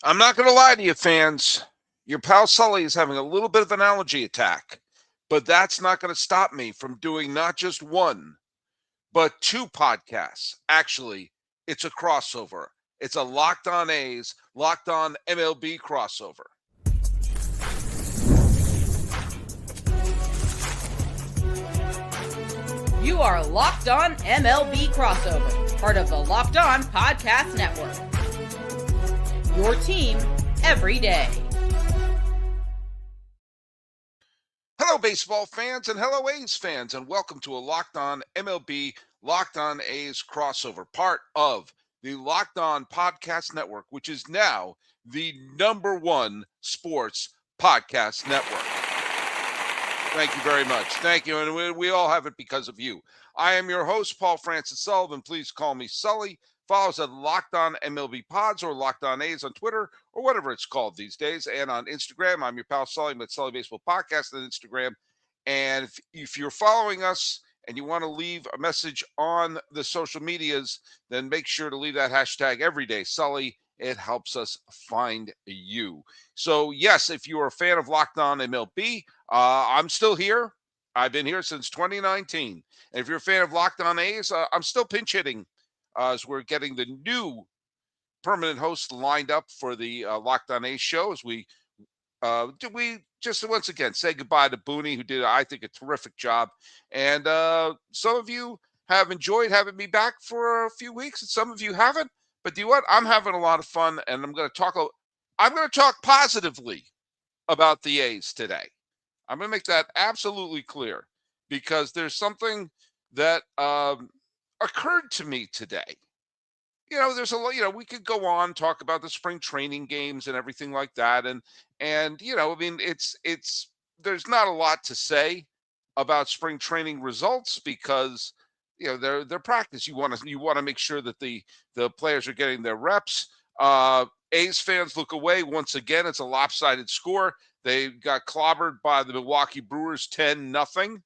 I'm not going to lie to you, fans. Your pal Sully is having a little bit of an allergy attack, but that's not going to stop me from doing not just one, but two podcasts. Actually, it's a crossover. It's a Locked On A's, Locked On MLB crossover. You are Locked On MLB crossover, part of the Locked On Podcast Network. Your team every day. Hello, baseball fans, and hello, A's fans, and welcome to a Locked On MLB, Locked On A's crossover, part of the Locked On Podcast Network, which is now the #1 sports podcast network. Thank you very much. Thank you, and we all have it because of you. I am your host, Paul Francis Sullivan. Please call me Sully. Follow us at Locked On MLB Pods or Locked On A's on Twitter or whatever it's called these days. And on Instagram, I'm your pal Sully with Sully Baseball Podcast on Instagram. And if you're following us and you want to leave a message on the social medias, then make sure to leave that hashtag everyday Sully. It helps us find you. So, yes, if you are a fan of Locked On MLB, I'm still here. I've been here since 2019. And if you're a fan of Locked On A's, I'm still pinch hitting as we're getting the new permanent host lined up for the Locked On A's show. As we just once again say goodbye to Booney, who did, I think, a terrific job. And some of you have enjoyed having me back for a few weeks, and some of you haven't. But do you know what? I'm having a lot of fun, and I'm going to talk positively about the A's today. I'm going to make that absolutely clear because there's something that occurred to me today. There's a lot, we could go on, talk about the spring training games and everything like that. And I mean, there's not a lot to say about spring training results because, they're practice. You want to make sure that the players are getting their reps. A's fans look away once again. It's a lopsided score. They got clobbered by the Milwaukee Brewers 10-0.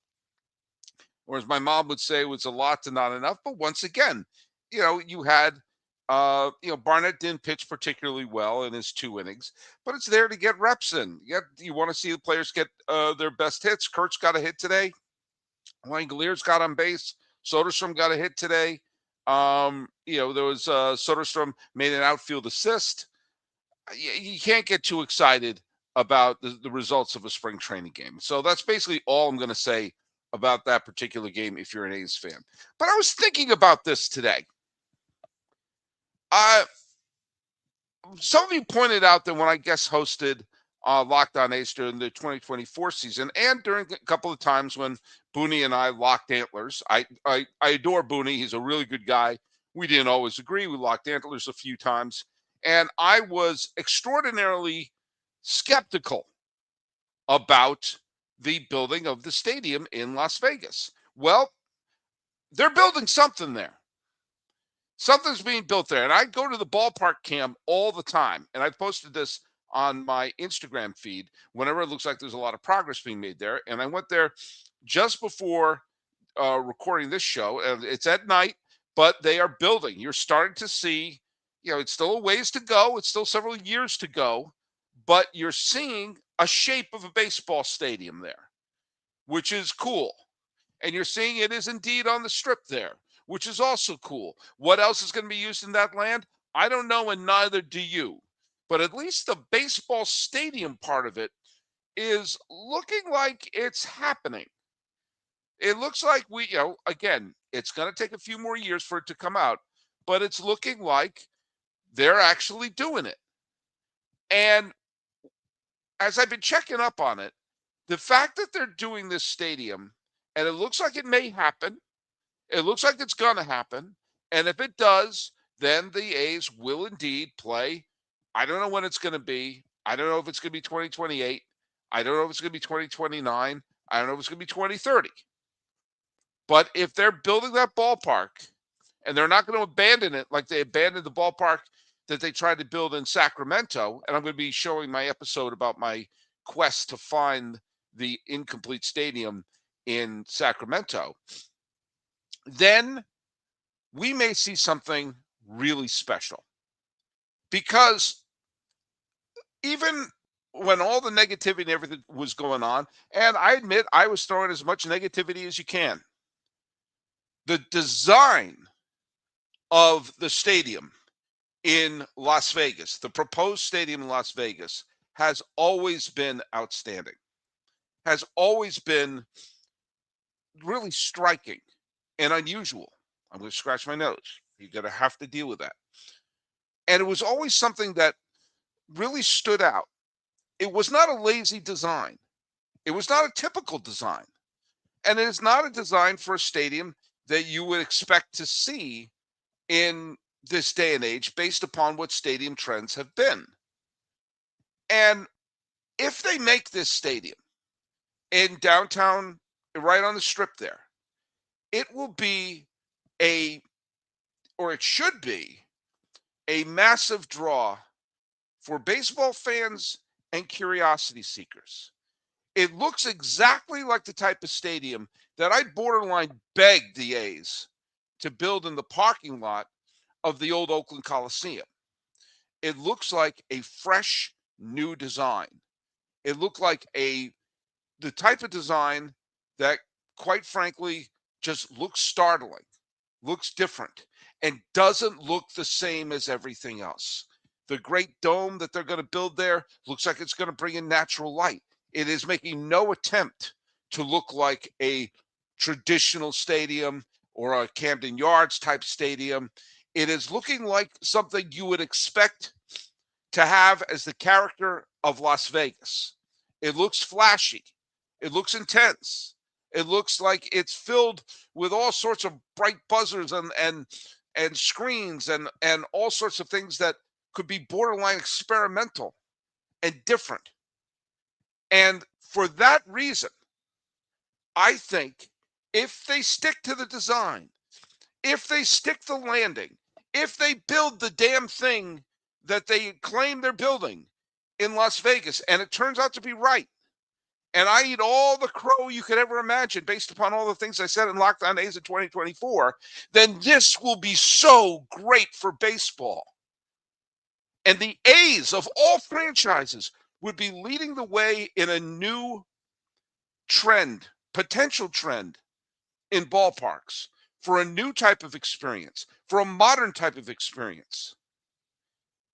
Or as my mom would say, it was a lot to not enough. But once again, you had, Barnett didn't pitch particularly well in his 2 innings, but it's there to get reps in. You want to see the players get their best hits. Kurtz got a hit today. Langalier's got on base. Soderstrom got a hit today. There was Soderstrom made an outfield assist. You can't get too excited about the results of a spring training game. So that's basically all I'm going to say about that particular game if you're an A's fan. But I was thinking about this today. Some of you pointed out that when I guest hosted Locked On A's during the 2024 season and during a couple of times when Booney and I locked antlers. I adore Booney. He's a really good guy. We didn't always agree. We locked antlers a few times. And I was extraordinarily skeptical about the building of the stadium in Las Vegas. Well, they're building something there. Something's being built there. And I go to the ballpark cam all the time. And I posted this on my Instagram feed whenever it looks like there's a lot of progress being made there. And I went there just before recording this show. And it's at night, but they are building. You're starting to see, it's still a ways to go. It's still several years to go. But you're seeing a shape of a baseball stadium there, which is cool. And you're seeing it is indeed on the strip there, which is also cool. What else is going to be used in that land? I don't know, and neither do you. But at least the baseball stadium part of it is looking like it's happening. It looks like again, it's going to take a few more years for it to come out, but it's looking like they're actually doing it. And as I've been checking up on it, the fact that they're doing this stadium, and it looks like it may happen, it looks like it's going to happen, and if it does, then the A's will indeed play. I don't know when it's going to be. I don't know if it's going to be 2028. I don't know if it's going to be 2029. I don't know if it's going to be 2030. But if they're building that ballpark, and they're not going to abandon it like they abandoned the ballpark that they tried to build in Sacramento, and I'm going to be showing my episode about my quest to find the incomplete stadium in Sacramento, then we may see something really special. Because even when all the negativity and everything was going on, and I admit I was throwing as much negativity as you can. The design of the stadium in Las Vegas, the proposed stadium in Las Vegas, has always been outstanding, has always been really striking and unusual. I'm going to scratch my nose. You're going to have to deal with that. And it was always something that really stood out. It was not a lazy design. It was not a typical design. And it is not a design for a stadium that you would expect to see in this day and age based upon what stadium trends have been. And if they make this stadium in downtown, right on the strip there, it will be or it should be, a massive draw for baseball fans and curiosity seekers. It looks exactly like the type of stadium that I borderline begged the A's to build in the parking lot of the old Oakland Coliseum. It looks like a fresh new design. It looked like the type of design that, quite frankly, just looks startling, looks different, and doesn't look the same as everything else. The great dome that they're going to build there looks like it's going to bring in natural light. It is making no attempt to look like a traditional stadium or a Camden Yards type stadium. It is looking like something you would expect to have as the character of Las Vegas. It looks flashy. It looks intense. It looks like it's filled with all sorts of bright buzzers and screens and all sorts of things that could be borderline experimental and different. And for that reason, I think if they stick to the design, if they stick the landing, if they build the damn thing that they claim they're building in Las Vegas, and it turns out to be right, and I eat all the crow you could ever imagine based upon all the things I said in Locked On A's in 2024, then this will be so great for baseball. And the A's of all franchises would be leading the way in a new trend, potential trend in ballparks for a new type of experience, for a modern type of experience,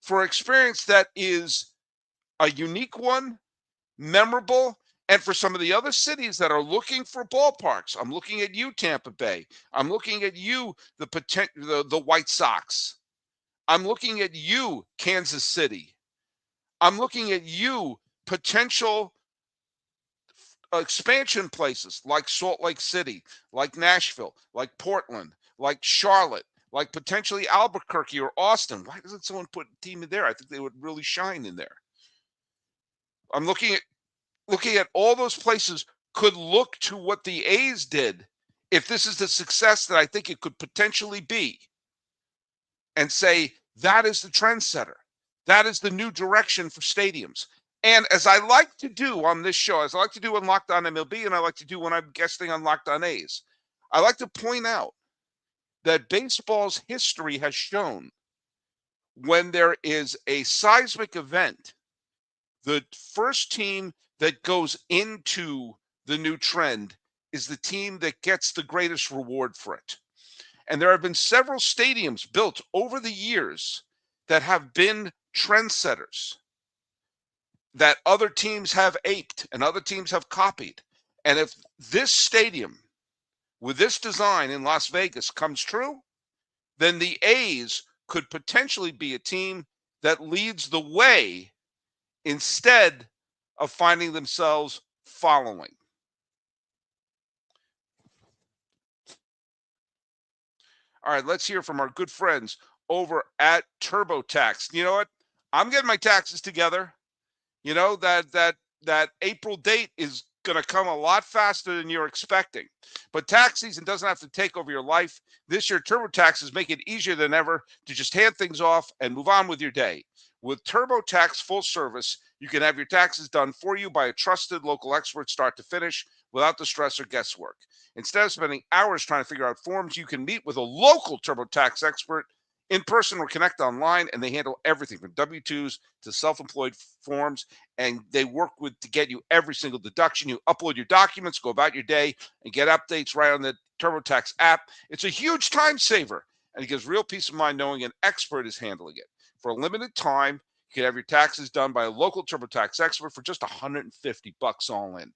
for experience that is a unique one, memorable, and for some of the other cities that are looking for ballparks. I'm looking at you, Tampa Bay. I'm looking at you, the White Sox. I'm looking at you, Kansas City. I'm looking at you, potential expansion places like Salt Lake City, like Nashville, like Portland, like Charlotte, like potentially Albuquerque or Austin. Why doesn't someone put a team in there? I think they would really shine in there. I'm looking at all those places could look to what the A's did if this is the success that I think it could potentially be, and say that is the trendsetter. That is the new direction for stadiums. And as I like to do on this show, as I like to do on Locked On MLB, and I like to do when I'm guesting on Locked On A's, I like to point out that baseball's history has shown when there is a seismic event, the first team that goes into the new trend is the team that gets the greatest reward for it. And there have been several stadiums built over the years that have been trendsetters that other teams have aped and other teams have copied. And if this stadium with this design in Las Vegas comes true, then the A's could potentially be a team that leads the way instead of finding themselves following. All right, let's hear from our good friends over at TurboTax. You know what? I'm getting my taxes together. You know, that April date is going to come a lot faster than you're expecting. But tax season doesn't have to take over your life. This year, TurboTax is making it easier than ever to just hand things off and move on with your day. With TurboTax full service, you can have your taxes done for you by a trusted local expert start to finish without the stress or guesswork. Instead of spending hours trying to figure out forms, you can meet with a local TurboTax expert in person or connect online, and they handle everything from W-2s to self-employed forms, and they work with to get you every single deduction. You upload your documents, go about your day, and get updates right on the TurboTax app. It's a huge time saver, and it gives real peace of mind knowing an expert is handling it. For a limited time, you can have your taxes done by a local TurboTax expert for just $150 all in.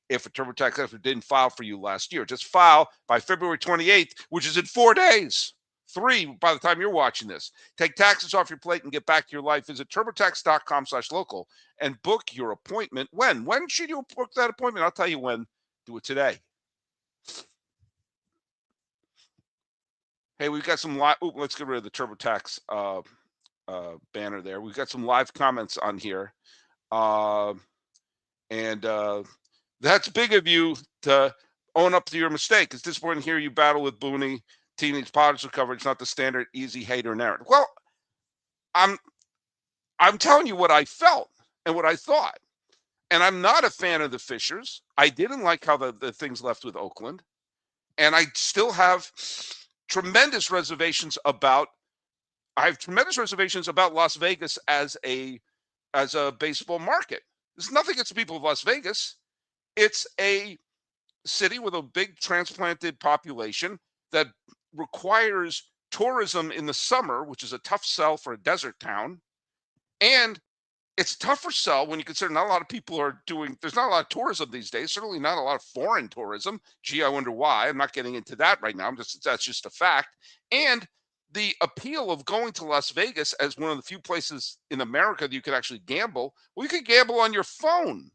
If a TurboTax expert didn't file for you last year, just file by February 28th, which is in 4 days. 3 by the time you're watching this. Take taxes off your plate and get back to your life. Visit turbotax.com/local and book your appointment. When should you book that appointment? I'll tell you when. Do it today. Hey, we've got some live. Let's get rid of the TurboTax banner there. We've got some live comments on here. And that's big of you to own up to your mistake. It's disappointing to hear you battle with Booney. Teenage Potters coverage, not the standard easy hater narrative. Well, I'm telling you what I felt and what I thought. And I'm not a fan of the Fishers. I didn't like how the things left with Oakland. And I still have tremendous reservations about Las Vegas as a baseball market. There's nothing against the people of Las Vegas. It's a city with a big transplanted population that requires tourism in the summer, which is a tough sell for a desert town. And it's a tougher sell when you consider not a lot of people are doing, there's not a lot of tourism these days, certainly not a lot of foreign tourism. Gee, I wonder why. I'm not getting into that right now. That's just a fact. And the appeal of going to Las Vegas as one of the few places in America that you could actually gamble, well, you could gamble on your phone.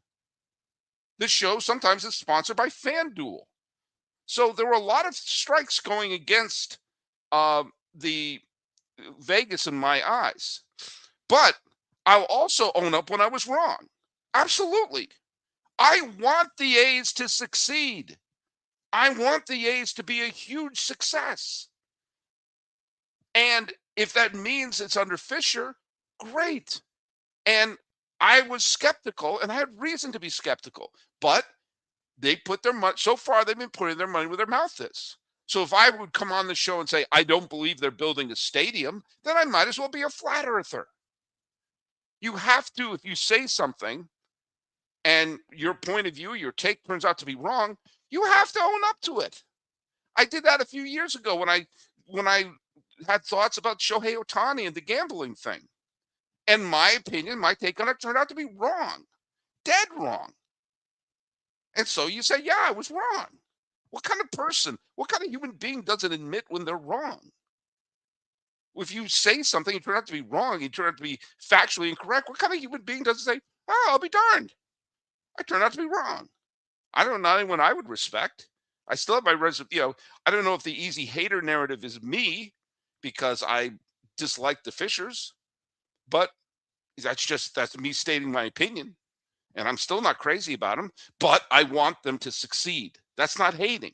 This show sometimes is sponsored by FanDuel. So there were a lot of strikes going against the Vegas in my eyes. But I'll also own up when I was wrong. Absolutely. I want the A's to succeed. I want the A's to be a huge success. And if that means it's under Fisher, great. And I was skeptical, and I had reason to be skeptical. But they put their money, so far they've been putting their money where their mouth is. So if I would come on the show and say, I don't believe they're building a stadium, then I might as well be a flat earther. You have to, if you say something and your point of view, your take turns out to be wrong, you have to own up to it. I did that a few years ago when I had thoughts about Shohei Ohtani and the gambling thing. And my opinion, my take on it turned out to be wrong. Dead wrong. And so you say, yeah, I was wrong. What kind of person, what kind of human being doesn't admit when they're wrong? If you say something, you turn out to be wrong, you turn out to be factually incorrect, what kind of human being doesn't say, oh, I'll be darned, I turned out to be wrong? I don't know anyone I would respect. I still have my I don't know if the easy hater narrative is me because I dislike the Fishers, but that's me stating my opinion. And I'm still not crazy about them, but I want them to succeed. That's not hating.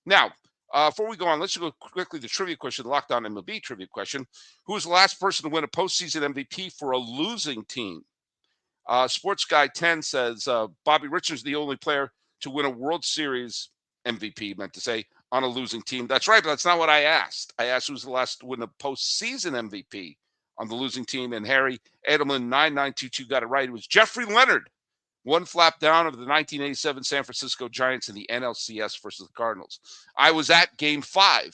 Now, before we go on, let's go quickly to the trivia question, the Lockdown MLB trivia question. Who was the last person to win a postseason MVP for a losing team? Sports Guy 10 says Bobby Richards is the only player to win a World Series MVP, meant to say, on a losing team. That's right, but that's not what I asked. I asked who's the last to win a postseason MVP on the losing team, and Harry Edelman 9922 got it right. It was Jeffrey Leonard. One flap down of the 1987 San Francisco Giants in the NLCS versus the Cardinals. I was at Game 5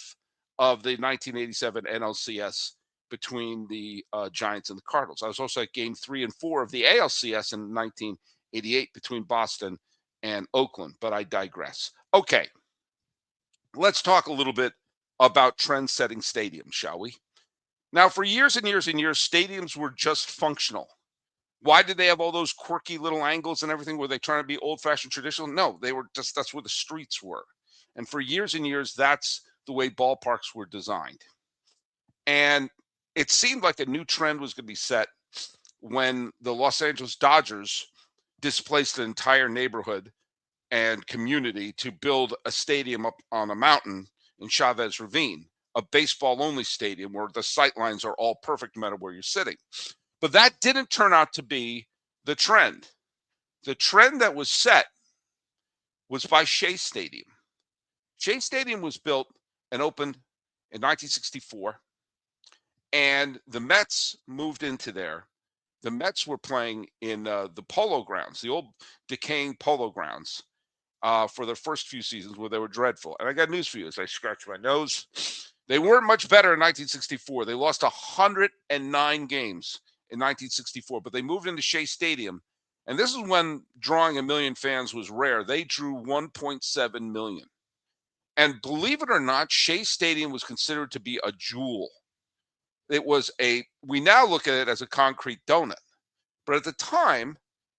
of the 1987 NLCS between the Giants and the Cardinals. I was also at Game 3 and 4 of the ALCS in 1988 between Boston and Oakland, but I digress. Okay, let's talk a little bit about trend-setting stadiums, shall we? Now, for years and years and years, stadiums were just functional. Why did they have all those quirky little angles and everything? Were they trying to be old-fashioned traditional? No, they were just, that's where the streets were. And for years and years, that's the way ballparks were designed. And it seemed like a new trend was going to be set when the Los Angeles Dodgers displaced an entire neighborhood and community to build a stadium up on a mountain in Chavez Ravine, a baseball-only stadium where the sight lines are all perfect no matter where you're sitting. But that didn't turn out to be the trend. The trend that was set was by Shea Stadium. Shea Stadium was built and opened in 1964. and the Mets moved into there. The Mets were playing in the Polo Grounds, the old decaying Polo Grounds, for their first few seasons where they were dreadful. And I got news for you as I scratch my nose. They weren't much better in 1964. They lost 109 games in 1964, but they moved into Shea Stadium. And this is when drawing 1 million fans was rare. They drew 1.7 million. And believe it or not, Shea Stadium was considered to be a jewel. We now look at it as a concrete donut. But at the time,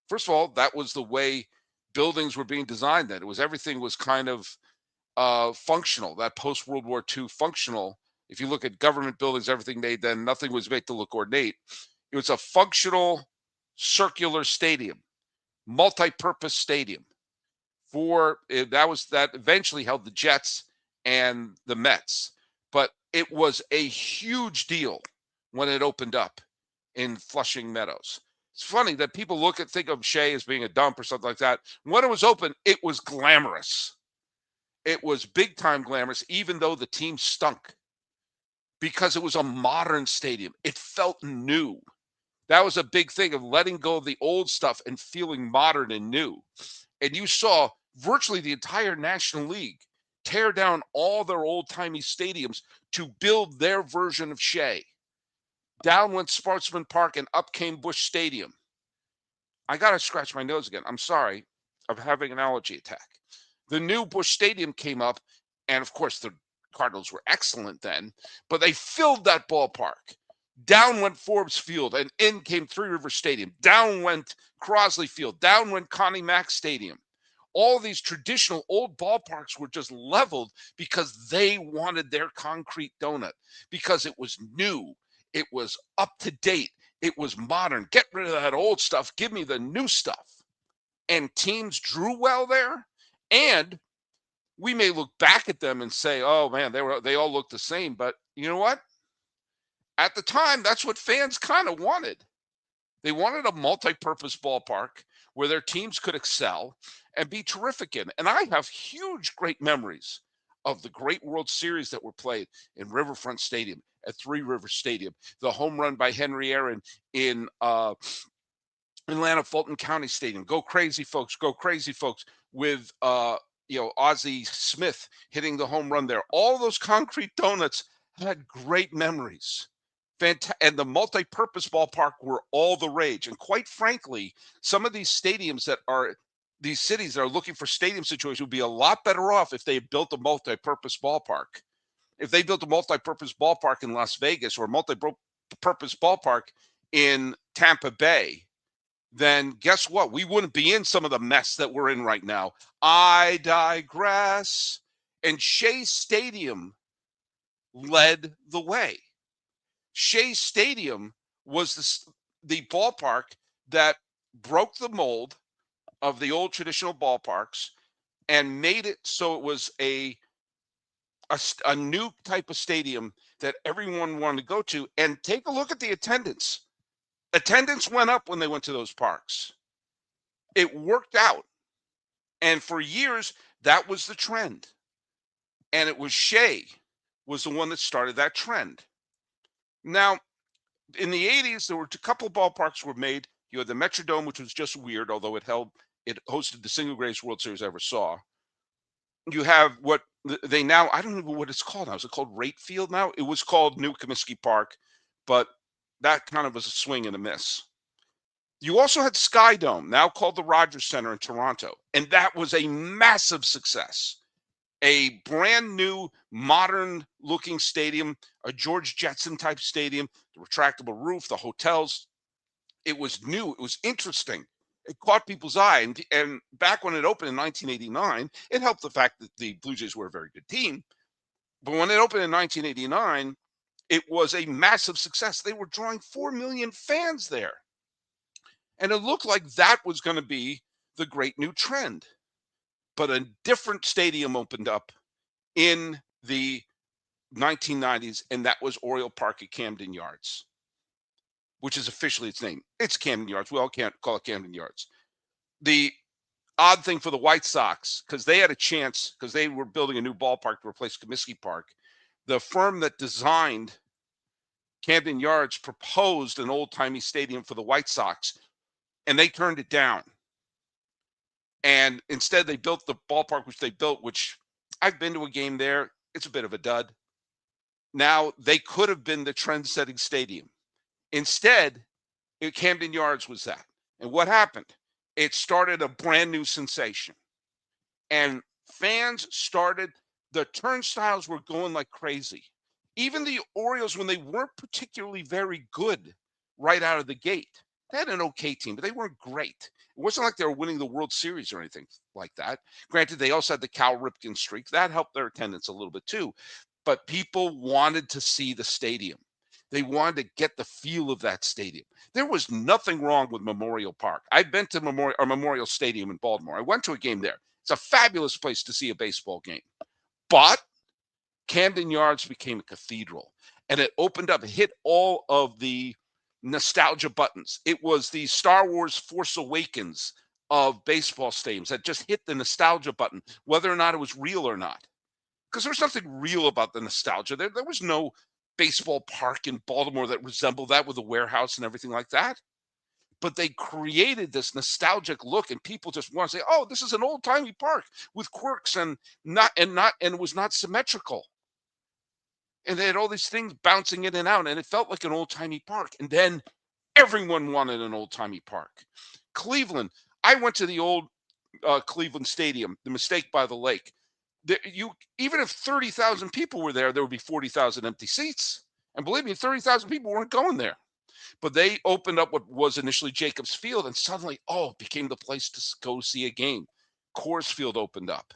first of all, that was the way buildings were being designed then. Everything was kind of functional, that post-World War II functional. If you look at government buildings, everything made then, nothing was made to look ornate. It was a functional circular stadium, multi-purpose stadium. That eventually held the Jets and the Mets. But it was a huge deal when it opened up in Flushing Meadows. It's funny that people think of Shea as being a dump or something like that. When it was open, it was glamorous. It was big time glamorous, even though the team stunk, because it was a modern stadium. It felt new. That was a big thing of letting go of the old stuff and feeling modern and new. And you saw virtually the entire National League tear down all their old-timey stadiums to build their version of Shea. Down went Sportsman Park and up came Busch Stadium. I got to scratch my nose again. I'm sorry. I'm having an allergy attack. The new Busch Stadium came up, and of course the Cardinals were excellent then, but they filled that ballpark. Down went Forbes Field, and in came Three River Stadium. Down went Crosley Field. Down went Connie Mack Stadium. All these traditional old ballparks were just leveled because they wanted their concrete donut, because it was new. It was up to date. It was modern. Get rid of that old stuff. Give me the new stuff. And teams drew well there. And we may look back at them and say, oh, man, they all look the same. But you know what? At the time, that's what fans kind of wanted. They wanted a multi-purpose ballpark where their teams could excel and be terrific in. And I have huge, great memories of the great World Series that were played in Riverfront Stadium, at Three Rivers Stadium, the home run by Henry Aaron in Atlanta Fulton County Stadium. Go crazy, folks. Go crazy, folks, with Ozzie Smith hitting the home run there. All those concrete donuts had great memories. And the multi-purpose ballpark were all the rage. And quite frankly, some of these stadiums these cities that are looking for stadium situations would be a lot better off if they built a multi-purpose ballpark. If they built a multi-purpose ballpark in Las Vegas or a multi-purpose ballpark in Tampa Bay, then guess what? We wouldn't be in some of the mess that we're in right now. I digress. And Shea Stadium led the way. Shea Stadium was the ballpark that broke the mold of the old traditional ballparks and made it so it was a new type of stadium that everyone wanted to go to. And take a look at the attendance. Attendance went up when they went to those parks. It worked out. And for years, that was the trend. And it was Shea was the one that started that trend. Now, in the 80s, there were a couple of ballparks were made. You had the Metrodome, which was just weird, although it hosted the single greatest World Series I ever saw. You have what they now, I don't know what it's called now. Is it called Rate Field now? It was called New Comiskey Park, but that kind of was a swing and a miss. You also had Sky Dome, now called the Rogers Center in Toronto, and that was a massive success. A brand new, modern-looking stadium, a George Jetson type stadium, the retractable roof, the hotels. It was new. It was interesting. It caught people's eye. And back when it opened in 1989, it helped the fact that the Blue Jays were a very good team. But when it opened in 1989, it was a massive success. They were drawing 4 million fans there. And it looked like that was going to be the great new trend. But a different stadium opened up in the 1990s, and that was Oriole Park at Camden Yards, which is officially its name. It's Camden Yards. We all can't call it Camden Yards. The odd thing for the White Sox, because they had a chance, because they were building a new ballpark to replace Comiskey Park, the firm that designed Camden Yards proposed an old-timey stadium for the White Sox, and they turned it down. And instead, they built the ballpark, which they built, which I've been to a game there. It's a bit of a dud. Now, they could have been the trend-setting stadium. Instead, Camden Yards was that. And what happened? It started a brand new sensation. And fans started, the turnstiles were going like crazy. Even the Orioles, when they weren't particularly very good right out of the gate, they had an okay team, but they weren't great. It wasn't like they were winning the World Series or anything like that. Granted, they also had the Cal Ripken streak. That helped their attendance a little bit too. But people wanted to see the stadium. They wanted to get the feel of that stadium. There was nothing wrong with Memorial Park. I've been to Memorial Stadium in Baltimore. I went to a game there. It's a fabulous place to see a baseball game. But Camden Yards became a cathedral, and it opened up, it hit all of the nostalgia buttons. It was the Star Wars Force Awakens of baseball stadiums that just hit the nostalgia button, whether or not it was real or not. Because there's nothing real about the nostalgia. There was no baseball park in Baltimore that resembled that with a warehouse and everything like that. But they created this nostalgic look, and people just want to say, "Oh, this is an old-timey park with quirks and it was not symmetrical." And they had all these things bouncing in and out, and it felt like an old-timey park. And then everyone wanted an old-timey park. Cleveland, I went to the old Cleveland Stadium, the Mistake by the Lake. Even if 30,000 people were there, there would be 40,000 empty seats. And believe me, 30,000 people weren't going there. But they opened up what was initially Jacobs Field, and suddenly, it became the place to go see a game. Coors Field opened up,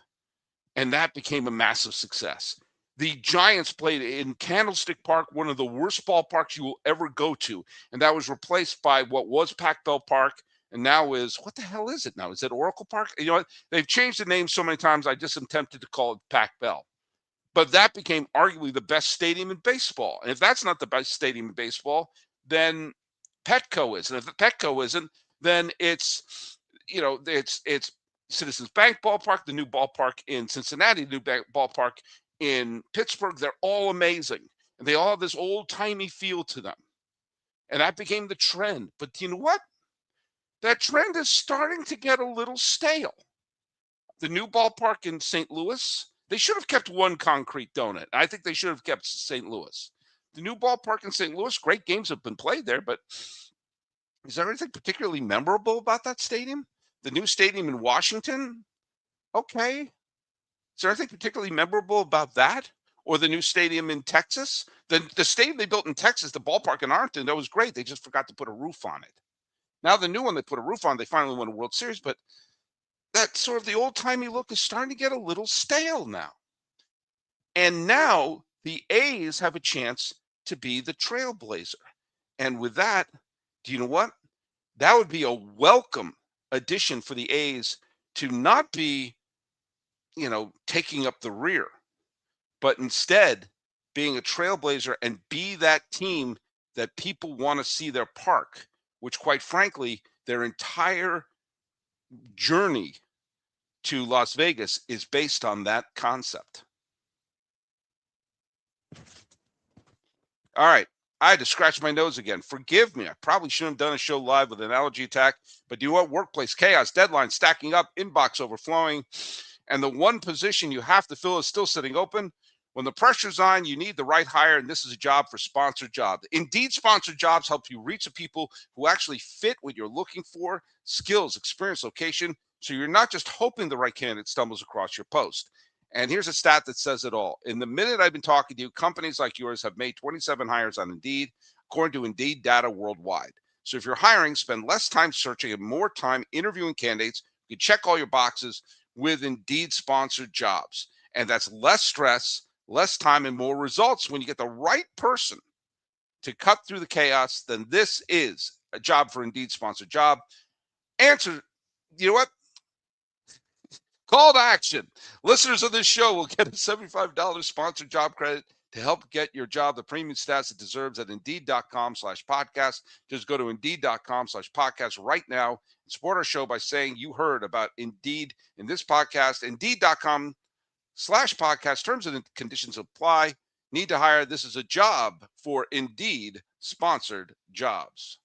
and that became a massive success. The Giants played in Candlestick Park, one of the worst ballparks you will ever go to, and that was replaced by what was Pac Bell Park, and now is, what the hell is it now? Is it Oracle Park? You know what? They've changed the name so many times, I just am tempted to call it Pac Bell. But that became arguably the best stadium in baseball. And if that's not the best stadium in baseball, then Petco is. And if Petco isn't, then it's Citizens Bank Ballpark, the new ballpark in Cincinnati, the new ballpark in Pittsburgh. They're all amazing. And they all have this old-timey feel to them. And that became the trend. But you know what? That trend is starting to get a little stale. The new ballpark in St. Louis, they should have kept one concrete donut. I think they should have kept St. Louis. The new ballpark in St. Louis, great games have been played there, but is there anything particularly memorable about that stadium? The new stadium in Washington? Okay. Is there anything particularly memorable about that? Or the new stadium in Texas? The stadium they built in Texas, the ballpark in Arlington, that was great. They just forgot to put a roof on it. Now the new one they put a roof on, they finally won a World Series, but that sort of the old-timey look is starting to get a little stale now. And now the A's have a chance to be the trailblazer. And with that, do you know what? That would be a welcome addition for the A's to not be, taking up the rear, but instead being a trailblazer and be that team that people want to see their park, which quite frankly, their entire journey to Las Vegas is based on that concept. All right. I had to scratch my nose again. Forgive me. I probably shouldn't have done a show live with an allergy attack. But do you know what? Workplace chaos, deadlines stacking up, inbox overflowing, and the one position you have to fill is still sitting open. When the pressure's on, you need the right hire, and this is a job for sponsored jobs. Indeed, sponsored jobs help you reach the people who actually fit what you're looking for, skills, experience, location, so you're not just hoping the right candidate stumbles across your post. And here's a stat that says it all. In the minute I've been talking to you, companies like yours have made 27 hires on Indeed, according to Indeed data worldwide. So if you're hiring, spend less time searching and more time interviewing candidates. You can check all your boxes with Indeed sponsored jobs. And that's less stress, less time, and more results. When you get the right person to cut through the chaos, then this is a job for Indeed sponsored job. Answer, you know what? Call to action. Listeners of this show will get a $75 sponsored job credit to help get your job the premium status it deserves at Indeed.com/podcast. Just go to Indeed.com/podcast right now and support our show by saying you heard about Indeed in this podcast. Indeed.com/podcast. Terms and conditions apply. Need to hire. This is a job for Indeed sponsored jobs.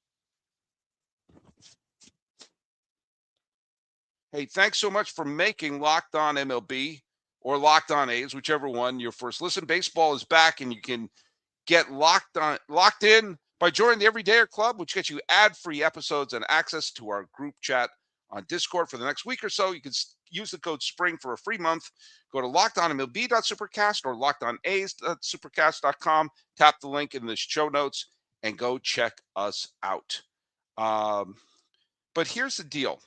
Hey, thanks so much for making Locked On MLB or Locked On A's, whichever one your first listen. Baseball is back, and you can get locked in by joining the Everydayer Club, which gets you ad-free episodes and access to our group chat on Discord for the next week or so. You can use the code SPRING for a free month. Go to lockedonmlb.supercast or lockedona's.supercast.com. Tap the link in the show notes and go check us out. But here's the deal.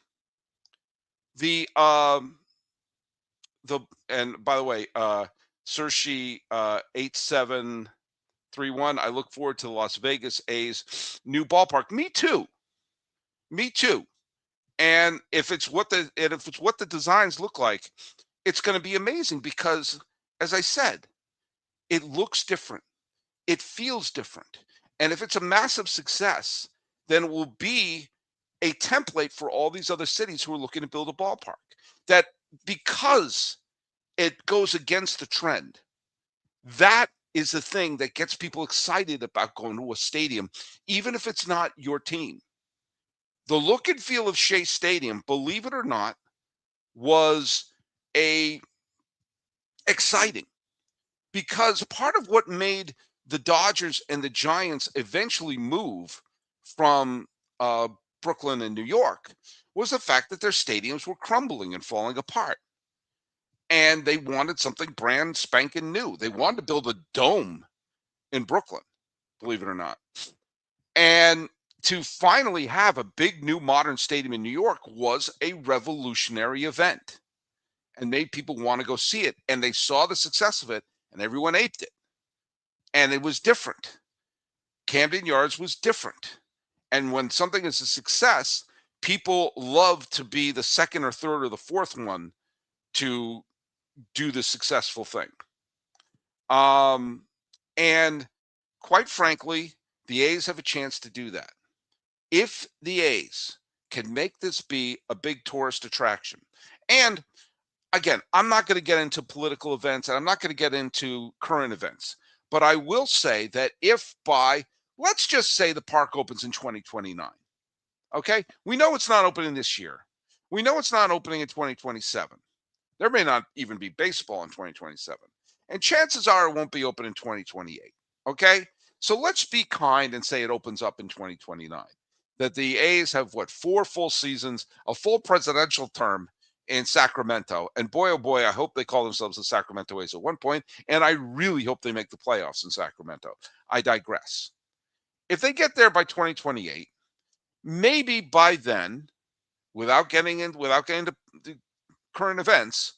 And by the way, Sershi 8731. I look forward to the Las Vegas A's new ballpark. Me too. Me too. And if it's what the designs look like, it's going to be amazing because, as I said, it looks different. It feels different. And if it's a massive success, then it will be a template for all these other cities who are looking to build a ballpark. That because it goes against the trend, that is the thing that gets people excited about going to a stadium, even if it's not your team. The look and feel of Shea Stadium, believe it or not, was exciting because part of what made the Dodgers and the Giants eventually move from Brooklyn and New York was the fact that their stadiums were crumbling and falling apart. And they wanted something brand spanking new. They wanted to build a dome in Brooklyn, believe it or not. And to finally have a big new modern stadium in New York was a revolutionary event and made people want to go see it. And they saw the success of it and everyone aped it. And it was different. Camden Yards was different. And when something is a success, people love to be the second or third or the fourth one to do the successful thing. And quite frankly, the A's have a chance to do that. If the A's can make this be a big tourist attraction, and again, I'm not going to get into political events and I'm not going to get into current events, but I will say that if let's just say the park opens in 2029, okay? We know it's not opening this year. We know it's not opening in 2027. There may not even be baseball in 2027. And chances are it won't be open in 2028, okay? So let's be kind and say it opens up in 2029. That the A's have, 4 full seasons, a full presidential term in Sacramento. And boy, oh boy, I hope they call themselves the Sacramento A's at one point. And I really hope they make the playoffs in Sacramento. I digress. If they get there by 2028, maybe by then, without getting into current events,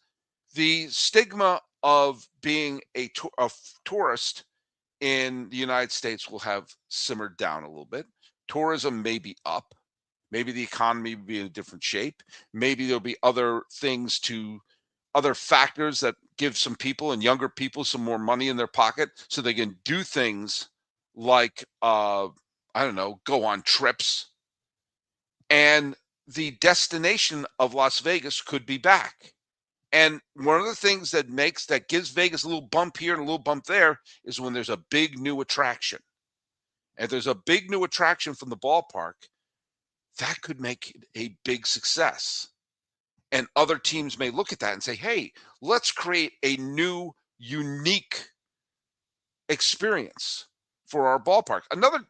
the stigma of being a tourist in the United States will have simmered down a little bit. Tourism may be up. Maybe the economy will be in a different shape. Maybe there'll be other factors that give some people and younger people some more money in their pocket so they can do things like, I don't know, go on trips. And the destination of Las Vegas could be back. And one of the things that gives Vegas a little bump here and a little bump there is when there's a big new attraction. If there's a big new attraction from the ballpark, that could make it a big success. And other teams may look at that and say, hey, let's create a new, unique experience for our ballpark.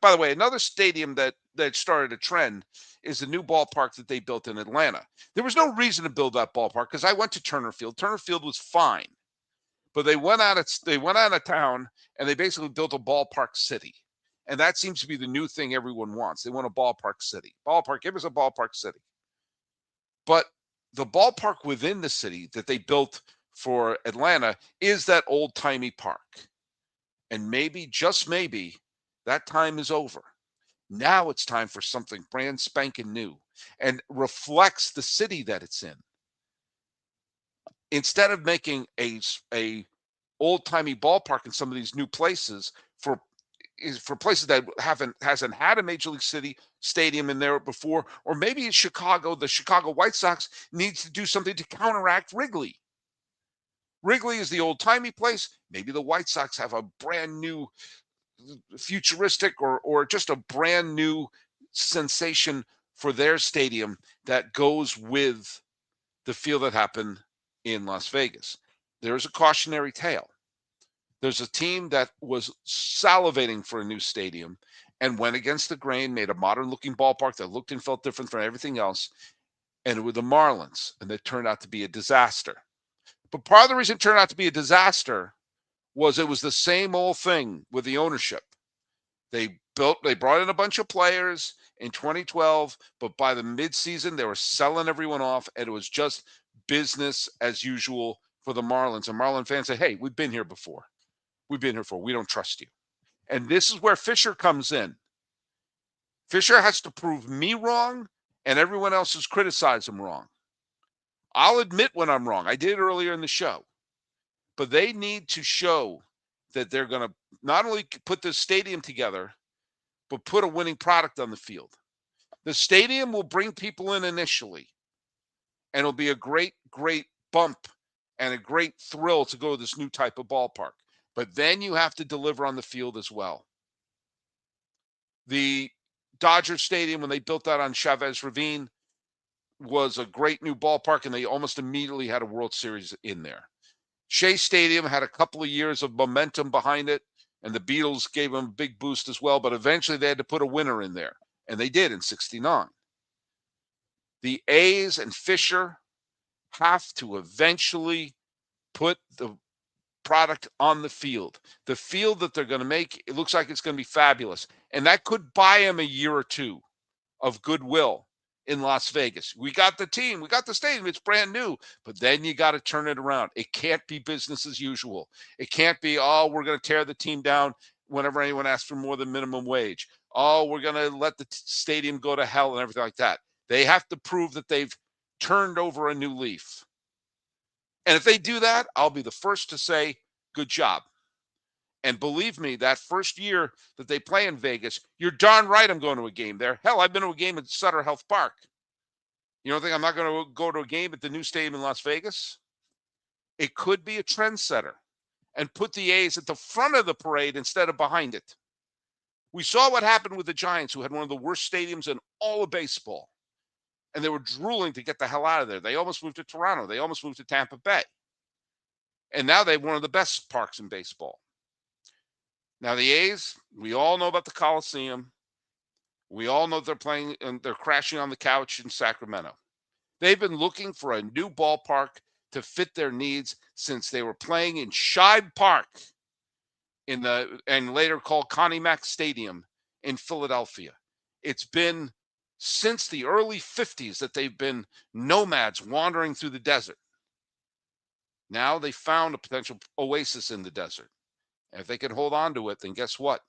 By the way, another stadium that started a trend is the new ballpark that they built in Atlanta. There was no reason to build that ballpark because I went to Turner Field. Turner Field was fine, but they went out of town and they basically built a ballpark city. And that seems to be the new thing everyone wants. They want a ballpark city. Give us a ballpark city. But the ballpark within the city that they built for Atlanta is that old-timey park. And maybe, just maybe, that time is over. Now it's time for something brand spanking new and reflects the city that it's in. Instead of making a old-timey ballpark in some of these new places for places that hasn't had a Major League City stadium in there before, or maybe in Chicago, the Chicago White Sox needs to do something to counteract Wrigley. Wrigley is the old timey place. Maybe the White Sox have a brand new futuristic or just a brand new sensation for their stadium that goes with the field that happened in Las Vegas. There's a cautionary tale. There's a team that was salivating for a new stadium and went against the grain, made a modern looking ballpark that looked and felt different from everything else, and it was the Marlins, and it turned out to be a disaster. But part of the reason it turned out to be a disaster was it was the same old thing with the ownership. They brought in a bunch of players in 2012, but by the midseason they were selling everyone off, and it was just business as usual for the Marlins. And Marlin fans say, "Hey, we've been here before. We've been here before. We don't trust you." And this is where Fisher comes in. Fisher has to prove me wrong, and everyone else has criticized him wrong. I'll admit when I'm wrong. I did earlier in the show, but they need to show that they're going to not only put this stadium together, but put a winning product on the field. The stadium will bring people in initially, and it'll be a great, great bump and a great thrill to go to this new type of ballpark. But then you have to deliver on the field as well. The Dodger Stadium, when they built that on Chavez Ravine, was a great new ballpark, and they almost immediately had a World Series in there. Shea Stadium had a couple of years of momentum behind it, and the Beatles gave them a big boost as well, but eventually they had to put a winner in there, and they did in 69. The A's and Fisher have to eventually put the product on the field. The field that they're going to make, it looks like it's going to be fabulous, and that could buy them a year or two of goodwill in Las Vegas. We got the team, we got the stadium, it's brand new, but then you got to turn it around. It can't be business as usual. It can't be, oh, we're going to tear the team down whenever anyone asks for more than minimum wage. Oh, we're going to let the stadium go to hell and everything like that. They have to prove that they've turned over a new leaf. And if they do that, I'll be the first to say, good job. And believe me, that first year that they play in Vegas, you're darn right I'm going to a game there. Hell, I've been to a game at Sutter Health Park. You don't think I'm not going to go to a game at the new stadium in Las Vegas? It could be a trendsetter and put the A's at the front of the parade instead of behind it. We saw what happened with the Giants, who had one of the worst stadiums in all of baseball. And they were drooling to get the hell out of there. They almost moved to Toronto. They almost moved to Tampa Bay. And now they have one of the best parks in baseball. Now, the A's, we all know about the Coliseum. We all know they're playing and they're crashing on the couch in Sacramento. They've been looking for a new ballpark to fit their needs since they were playing in Shibe Park and later called Connie Mack Stadium in Philadelphia. It's been since the early 50s that they've been nomads wandering through the desert. Now they found a potential oasis in the desert. And if they can hold on to it, then guess what?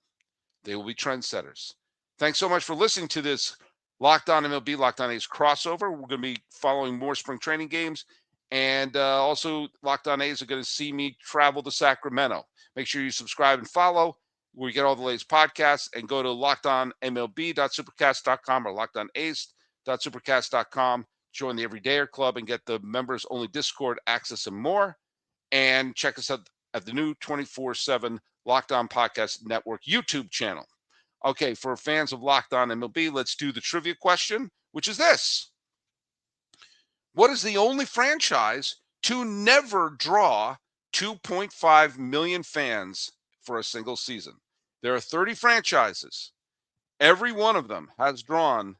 They will be trendsetters. Thanks so much for listening to this Locked On MLB, Locked On A's crossover. We're going to be following more spring training games. And also, Locked On A's are going to see me travel to Sacramento. Make sure you subscribe and follow where you get all the latest podcasts, and go to lockedonmlb.supercast.com or lockedonace.supercast.com. Join the Everydayer Club and get the members-only Discord access and more. And check us out at the new 24/7 Locked On Podcast Network YouTube channel. Okay, for fans of Locked On MLB, let's do the trivia question, which is this. What is the only franchise to never draw 2.5 million fans for a single season? There are 30 franchises. Every one of them has drawn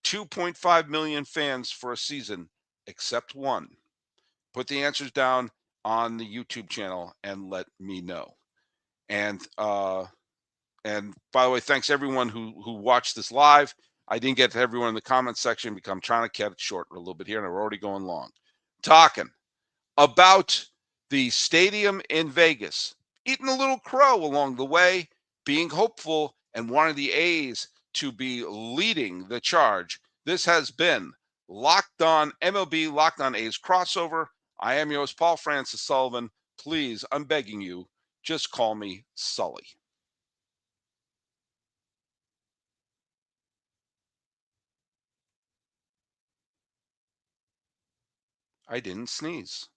2.5 million fans for a season, except one. Put the answers down on the YouTube channel and let me know. And by the way, thanks everyone who watched this live. I didn't get to everyone in the comments section because I'm trying to cut it short a little bit here, and we're already going long. Talking about the stadium in Vegas, eating a little crow along the way, being hopeful and wanting the A's to be leading the charge. This has been Locked On MLB, Locked On A's crossover. I am your host, Paul Francis Sullivan. Please, I'm begging you, just call me Sully. I didn't sneeze.